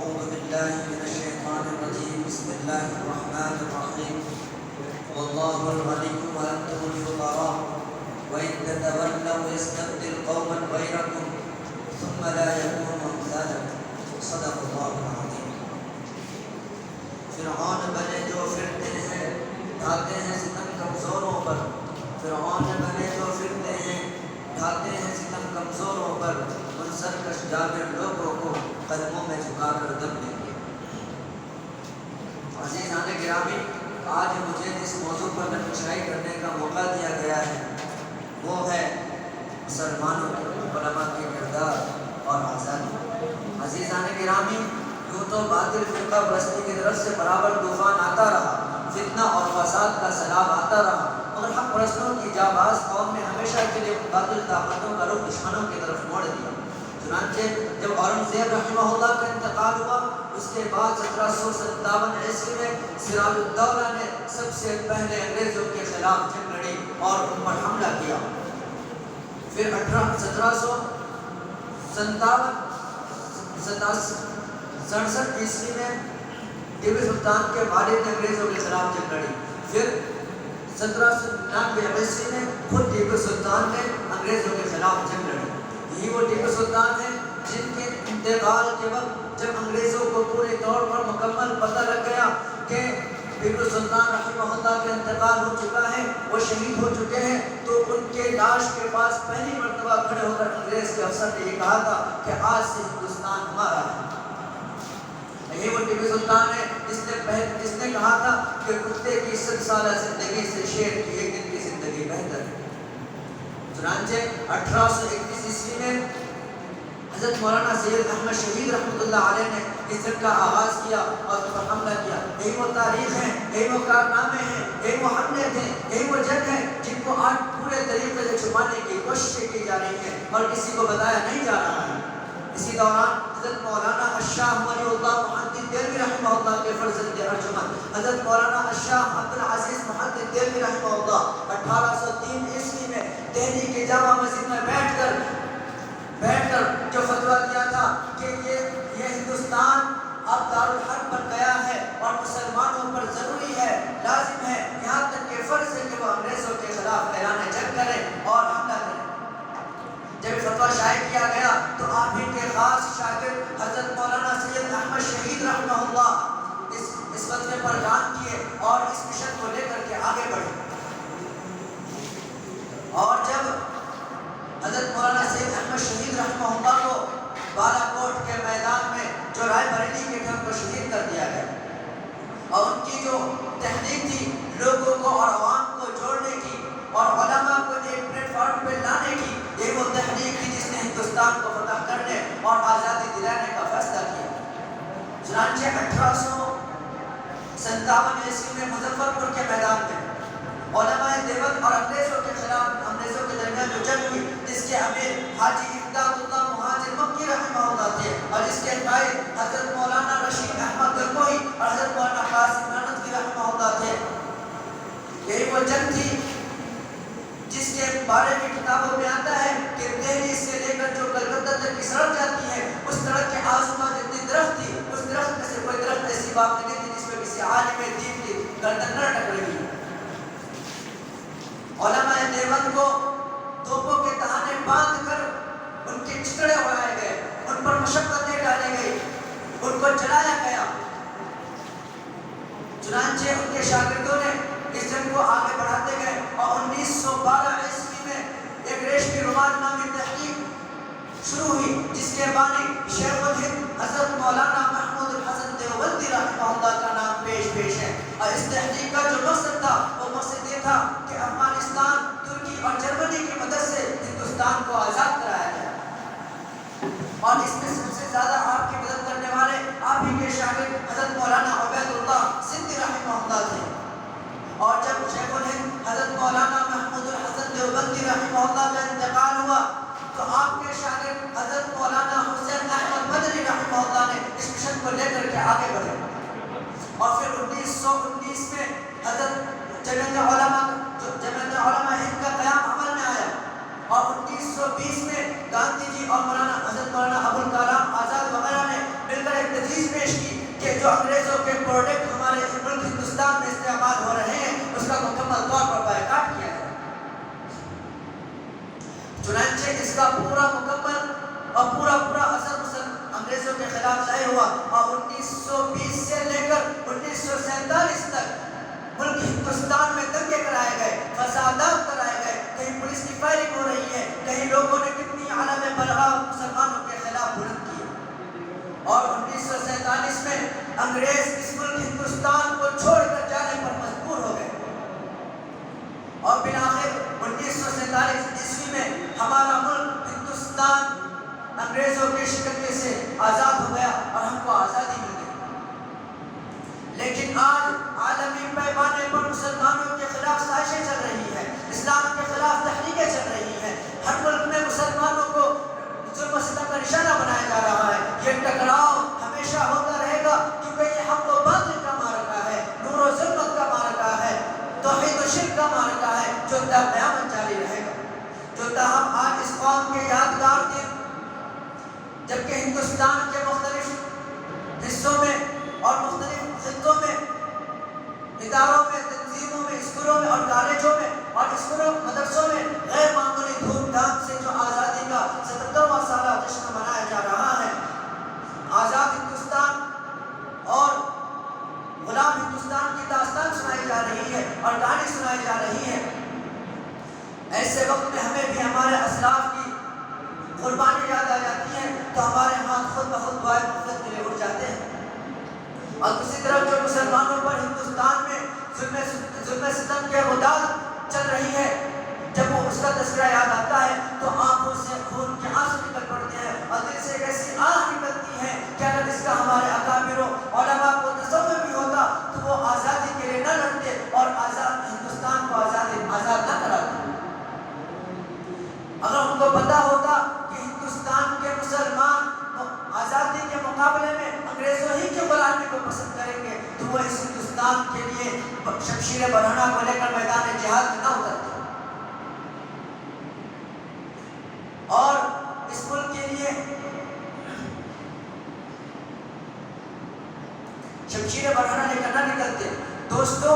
أعوذ بالله من الشيطان الرجيم بسم الله الرحمن الرحيم والله الغني وأنتم الفقراء وإن تتولوا يستبدل قوما غيركم ثم لا يكونوا أمثالكم صدق الله العظيم. فرعون بنے جو پھرتے ہیں ڈھاتے ہیں ستم کمزوروں پر. فرعون بنے جو پھرتے ہیں ڈھاتے ہیں ستم کمزوروں پر. ان سرکش جابر لوگوں کو قدموں میں جھکا کر دم دیں گے. عزیزان گرامی، آج مجھے جس موضوع پر نشائی کرنے کا موقع دیا گیا ہے وہ ہے مسلمانوں کے علماء کے کردار اور آزادی. عزیزان گرامی، یوں تو باطل فرقہ پرستی کی طرف سے برابر طوفان آتا رہا، فتنہ اور فساد کا سیلاب آتا رہا، مگر حق پرستوں کی جاباز قوم نے ہمیشہ کے لیے باطل طاقتوں کا رخ دشمنوں کی طرف موڑ دیا. چنانچہ جب اورنگزیب رحمہ اللہ کا انتقال ہوا، اس کے بعد 1757 عیسوی میں سراج الدولہ نے سب سے پہلے انگریزوں کے خلاف جنگ لڑی اور ان پر حملہ کیا. پھر 1767 عیسوی میں ٹیپو سلطان کے والد نے انگریزوں کے خلاف جنگ لڑی. پھر 1799 عیسوی میں خود ٹیپو سلطان نے انگریزوں کے خلاف جنگ لڑی. یہی وہ ٹیپو سلطان ہیں جن کے انتقال کے وقت جب انگریزوں کو پورے طور پر مکمل پتہ لگ گیا کہ ٹیپو سلطان رحمہ اللہ کا انتقال ہو چکا ہے، وہ شہید ہو چکے ہیں، تو ان کے لاش کے پاس پہلی مرتبہ کھڑے ہو کر انگریز کے افسر نے یہ کہا تھا کہ آج سے ہندوستان ہمارا ہے. یہی وہ ٹیپو سلطان ہے جس نے کہا تھا کہ کتے کی 100 سالہ زندگی سے شیر کی ایک دن کی زندگی بہتر ہے. چنانچہ 1831 عیسوی میں حضرت مولانا سید احمد شہید رحمۃ اللہ علیہ نے اس جنگ کا آغاز کیا اور اس پر حملہ کیا. یہی وہ تاریخ ہیں، یہی وہ کارنامے ہیں، یہی وہ حملے تھے، یہی وہ جنگ ہے جن کو آج پورے طریقے سے چھپانے کی کوششیں کی جا رہی ہیں اور کسی کو بتایا نہیں جا رہا ہے. اسی دوران حضرت مولانا الشاہ ولی اللہ محدث دہلوی رحمہ اللہ کے فرزند ارجمند حضرت مولانا الشاہ عبد العزیز محدث دہلوی رحمہ اللہ 1803 عیسوی میں دہلی کے جامع مسجد میں بیٹھ کر جو فتویٰ دیا تھا کہ یہ ہندوستان اب دارالحرب بن گیا ہے اور مسلمانوں پر ضروری ہے، لازم ہے، یہاں تک کہ فرض ہے کہ وہ انگریزوں کے خلاف اعلان جنگ کریں اور حملہ کریں. جب فتویٰ شائع کیا گیا تو آپ ہی کے خاص شاگرد حضرت مولانا سید احمد شہید رحمہ اللہ اس فتوے پر کام کیے اور اس مشن کو لے کر کے آگے بڑھے. اور جب حضرت مولانا سید احمد شہید رحمہ اللہ کو بالا کوٹ کے میدان میں جو رائے بریلی کے گھر کو شہید کر دیا گیا اور ان کی جو تحریک تھی لوگوں کو اور عوام کو جوڑنے کی اور علماء کو ایک پلیٹ فارم پہ لانے کی، یہ وہ تحریک تھی جس نے ہندوستان کو فتح کرنے اور آزادی دلانے کا فیصلہ کیا. چنانچہ 1857 عیسوی میں مظفر پور کے میدان میں علماء دیوبند اور انگریزوں کے خلاف انگریزوں کے درمیان جو جنگ ہوئی جس کے امیر حاجی امداد اللہ مہاجر مکی رحمہ اللہ تھے اور اس کے قائد حضرت مولانا رشید احمد گنگوہی اور حضرت مولانا قاسم نانوتوی رحمہ اللہ تھے. یہی وہ جنگ تھی جس کے بارے میں کتابوں میں آتا ہے کہ دہلی سے لے کر جو کلکتہ تک کی سڑک جاتی ہے اس سڑک کے آزما جتنی درخت تھی اس درخت میں سے کوئی درخت ایسی بات نہیں تھی جس میں کسی عالم دین کی گردن نہ ٹکر گئی. علماء دیوبند کو توپوں کے تہانے باندھ کر ان کے چتڑے اڑائے گئے، ان پر مشقتیں ڈالی گئی، ان کو جلایا گیا. چنانچہ ان کے شاگردوں نے اس جنگ کو آگے بڑھاتے گئے اور 1912 عیسوی میں ایک ریشمی رومال نامی تحریک شروع ہوئی جس کے بانی شیخ الہند حضرت مولانا محمود الحسن دیوبندی رحمہ اللہ کا نام پیش ہے. اور اس تحریک کا جو مقصد تھا وہ مقصد یہ تھا کہ افغانستان، ترکی اور جرمنی کی مدد سے ہندوستان کو آزاد کرایا جائے. اور اس میں سب سے زیادہ آپ کی مدد کرنے والے آپ ہی کے شاگرد حضرت مولانا عبید اللہ سندھی رحمہ اللہ تھے. تجویز پیش کی کہ جو انگریزوں کے پروڈکٹ ہمارے ملک ہندوستان میں استعمال ہو رہے ہیں اس کا مکمل طور پر بائیکاٹ کیا جائے۔ چنانچہ اس کا پورا مکمل اور پورا اثر انگریزوں کے خلاف ظاہر ہوا، اور 1920 سے لے کر 1947 تک ملک ہندوستان میں دنگے کرائے گئے، فسادات کرائے گئے، کہیں پولیس کی فائرنگ ہو رہی ہے، کہیں لوگوں نے کتنی علم برہا مسلمانوں کے خلاف بلند کی، اور 1947 میں انگریز اس ملک ہندوستان کو چھوڑ کر جانے پر مجبور ہو گئے، اور بالآخر 1947 عیسوی میں ہمارا ملک ہندوستان انگریزوں کے شکنجے سے آزاد ہو گیا اور ہم کو آزادی مل گئی۔ لیکن آج عالمی پیمانے پر مسلمانوں کے خلاف سازشیں چل رہی ہیں، اسلام کے خلاف تحریکیں چل رہی ہیں، ہر ملک میں مسلمانوں کو ظلم و ستم کا نشانہ بنایا جا رہا ہے۔ یہ ٹکراؤ ہمیشہ ہوتا رہے گا، کیونکہ یہ حق و باطل کا معرکہ ہے، نور و ظلمت کا معرکہ ہے، توحید و شرک کا معرکہ ہے، جو تا قیامت جاری رہے گا۔ جو تاہم آج اس قوم کے یادگار دن، جبکہ ہندوستان کے مختلف حصوں میں اور مختلف خطوں میں، اداروں میں، تنظیموں میں، اسکولوں میں اور کالجوں میں اور اسکولوں مدرسوں میں غیر معمولی دھوم دھام سے جو آزادی کا 77واں سالہ جشن منایا جا رہا ہے، آزاد ہندوستان اور غلام ہندوستان کی داستان سنائی جا رہی ہے اور کہانی سنائی جا رہی ہے، ایسے وقت میں ہمیں بھی ہمارے اسلاف کی قربانی یاد آ جاتی ہے تو ہمارے ہاتھ خود بخود دعائیں مغفرت کے لیے اٹھ جاتے ہیں۔ اور دوسری طرف جو مسلمانوں پر ہندوستان میں ظلم ستم کے غدال چل رہی ہے، جب وہ اس کا تذکرہ یاد آتا ہے تو آنکھوں سے خون کے آنسو نکل پڑتے ہیں اور دل سے ایک ایسی آہ نکلتی ہے کہ اگر اس کا ہمارے اکابر و علماء کو تصور بھی ہوتا تو وہ آزادی کے لیے نہ لڑتے اور آزاد ہندوستان کو آزاد نہ کراتے۔ اگر ان کو پتا ہوتا کہ ہندوستان کے مسلمان آزادی کے مقابلے میں انگریزوں ہی کی غلامی کو پسند کریں گے تو وہ اس ہندوستان کے لیے شمشیر برہنہ کو لے کر میدان جہاد میں نہ اترتے، اور اس ملک کے لیے شمشیر برہنہ لے کر نہ نکلتے۔ دوستو،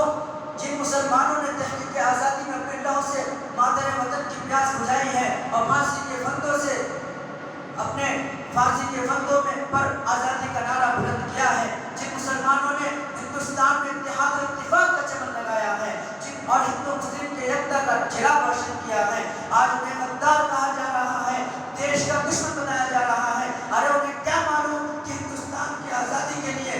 جن مسلمانوں نے تحریک آزادی میں اپنے لہو سے مادر وطن کی پیاس بجھائی ہے اور پھانسی کے پھندوں سے اپنے پھانسی کے پھندوں میں پر آزادی کا نعرہ بلند کیا ہے، جن مسلمانوں نے ہندوستان میں اتحاد و اتفاق کا چمن لگایا ہے اور ہندو مسلم کے یکتا کا چراغ روشن کیا ہے، آج انہیں غدار کہا جا رہا ہے، دیش کا دشمن بنایا جا رہا ہے۔ ارے انہیں کیا معلوم کہ ہندوستان کی آزادی کے لیے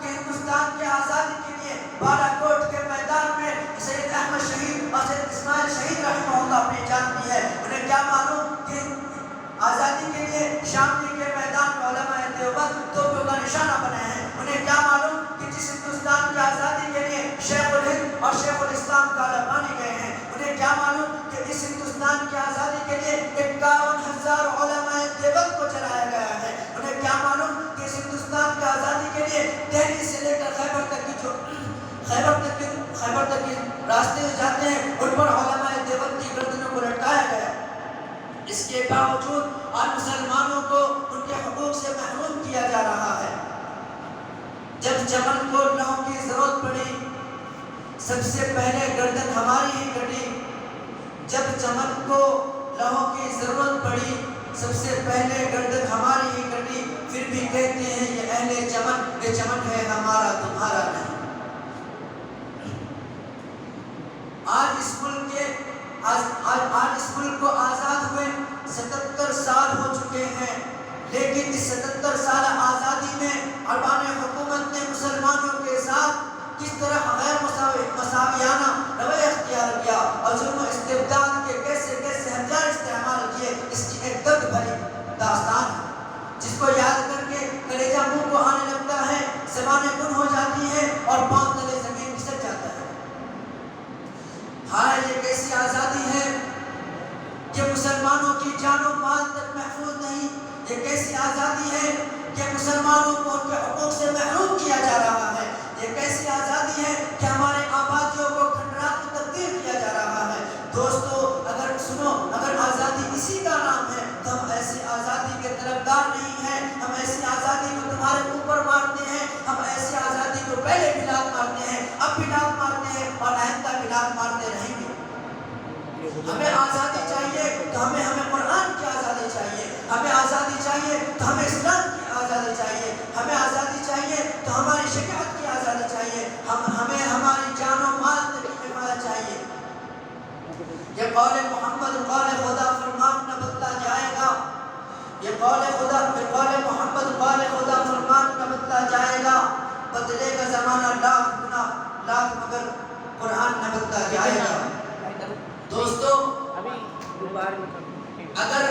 ہندوستان کی آزادی کے لیے بالا کوٹ کے میدان میں سید احمد شہید اور سید اسماعیل شہید رحمہ اللہ اپنی جان دی ہے۔ انہیں کیا معلوم کہ آزادی کے لیے شاملی کے میدان میں علماء دیوبند توپوں کا نشانہ بنے ہیں۔ انہیں کیا معلوم کہ جس ہندوستان کی آزادی کے لیے شیخ الہند اور شیخ الاسلام کالر بانے گئے ہیں، انہیں کیا معلوم کہ اس ہندوستان کی آزادی کے لیے 51,000 علماء دیوبند کو جلایا گیا ہے۔ انہیں کیا معلوم کہ اس ہندوستان کی آزادی کے لیے دہلی سے لے کر خیبر تک کی راستے جو جاتے ہیں ان پر علماء دیوبند کی گردنوں کو لٹکایا گیا۔ اس کے باوجود آج مسلمانوں کو ان کے حقوق سے محروم کیا جا رہا ہے۔ جب چمن کو لہو کی ضرورت پڑی سب سے پہلے گردن ہماری ہی کٹی، جب چمن کو لہو کی ضرورت پڑی سب سے پہلے گردن ہماری ہی کٹی، پھر بھی کہتے ہیں یہ اہل چمن، یہ چمن ہے ہمارا تمہارا نہیں۔ آج اس ملک کو آزاد ہوئے 77 سال ہو چکے ہیں، لیکن اس 77 سال آزادی میں اربان حکومت نے مسلمانوں کے ساتھ کس طرح غیر مساویانہ رویہ اختیار کیا اور ظلم و استبداد کے کیسے ہتھیار استعمال کیے، اس کی ایک درد بھری داستان ہے جس کو یاد کر کے کلیجہ منہ کو آنے لگتا ہے، زبانیں گم ہو جاتی ہیں اور پاؤں تلے زمین پھسل جاتا ہے۔ ہائے یہ کیسی آزادی ہے کہ مسلمانوں کی جان و مال تک محفوظ نہیں، یہ کیسی آزادی ہے کہ مسلمانوں کو ان کے حقوق سے محروم کیا جا رہا ہے، یہ کیسی آزادی ہے کہ ہمارے آبادیوں کو کھنڈرات میں تبدیل کیا جا رہا ہے۔ دوستو، اگر آزادی اسی کا نام ہے تو ہم ایسی آزادی کے طلبگار نہیں تو ہمیں قرآن کی آزادی چاہیے، ہمیں آزادی چاہیے تو ہمیں اسلام کی آزادی چاہیے، ہمیں آزادی چاہیے تو ہماری شریعت کی آزادی چاہیے، ہمیں ہماری جان و مال کی حفاظت چاہیے۔ یہ قول محمد قول خدا فرمان نہ بدلا جائے گا، یہ قول خدا قول محمد قول خدا فرمان نہ بدلا جائے گا، بدلے گا زمانہ لاکھ گنا لاکھ مگر قرآن نہ بدلا جائے گا۔ دوستو اگر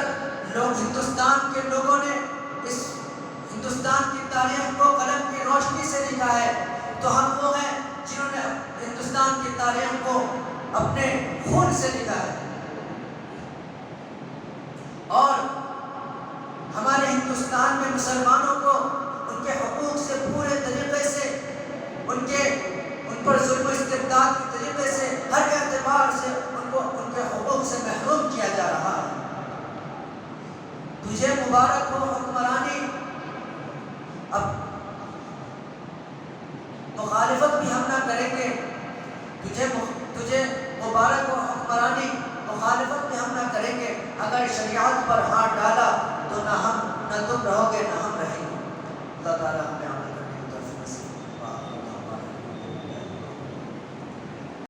ہندوستان کے لوگوں نے اس ہندوستان کی تاریخ کو قلم کی روشنی سے لکھا ہے تو ہم وہ ہیں جنہوں نے ہندوستان کی تاریخ کو اپنے خون سے لکھا ہے، اور ہمارے ہندوستان میں مسلمانوں کو ان کے حقوق سے پورے طریقے سے ان پر ظلم و استبداد کے طریقے سے ہر اعتبار سے ان کے حقوق سے محروم کیا جا رہا ہے۔ تجھے مبارک ہو حکمرانی، اب مخالفت بھی ہم نہ کریں گے، تجھے مبارک ہو حکمرانی، مخالفت بھی ہم نہ کریں گے اگر شریعت پر